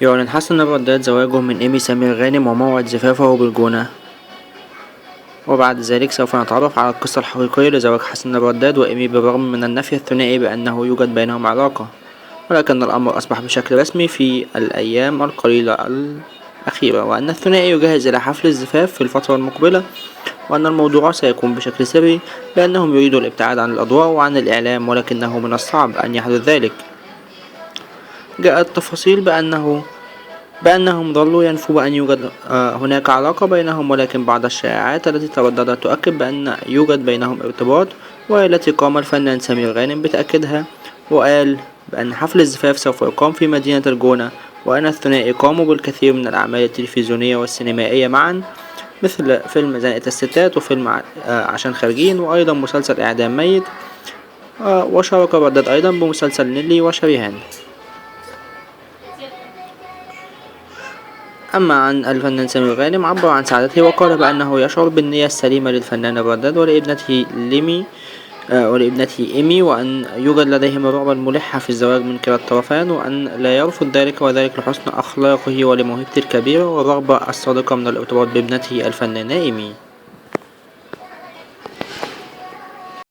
يعلن حسن الرداد زواجه من إيمي سمير غانم وموعد زفافه بالجونة. وبعد ذلك سوف نتعرف على القصة الحقيقية لزواج حسن الرداد وإيمي بالرغم من النفي الثنائي بأنه يوجد بينهم علاقة، ولكن الأمر أصبح بشكل رسمي في الأيام القليلة الأخيرة، وأن الثنائي يجهز إلى حفل الزفاف في الفترة المقبلة، وأن الموضوع سيكون بشكل سري لأنهم يريدوا الابتعاد عن الأضواء وعن الإعلام، ولكنه من الصعب أن يحدث ذلك. جاءت تفاصيل بأنهم ظلوا ينفوا بأن يوجد هناك علاقة بينهم، ولكن بعض الشائعات التي ترددت تؤكد بأن يوجد بينهم ارتباط، وهي التي قام الفنان سمير غانم بتأكيدها، وقال بأن حفل الزفاف سوف يقام في مدينة الجونة، وأن الثنائي قاموا بالكثير من الأعمال التلفزيونية والسينمائية معا، مثل فيلم زنقة الستات وفيلم عشان خارجين، وأيضا مسلسل إعدام ميت، وشارك الرداد أيضا بمسلسل نيلي وشريهان. أما عن الفنان سمير غانم عبر عن سعادته وقال بأنه يشعر بالنية السليمة للفنان الرداد ولابنته إيمي، وأن يوجد لديهم الرغبة الملحة في الزواج من كلا الطرفين، وأن لا يرفض ذلك، وذلك لحسن أخلاقه ولموهبته الكبيرة والرغبة الصادقة من الارتباط بابنته الفنانة إيمي.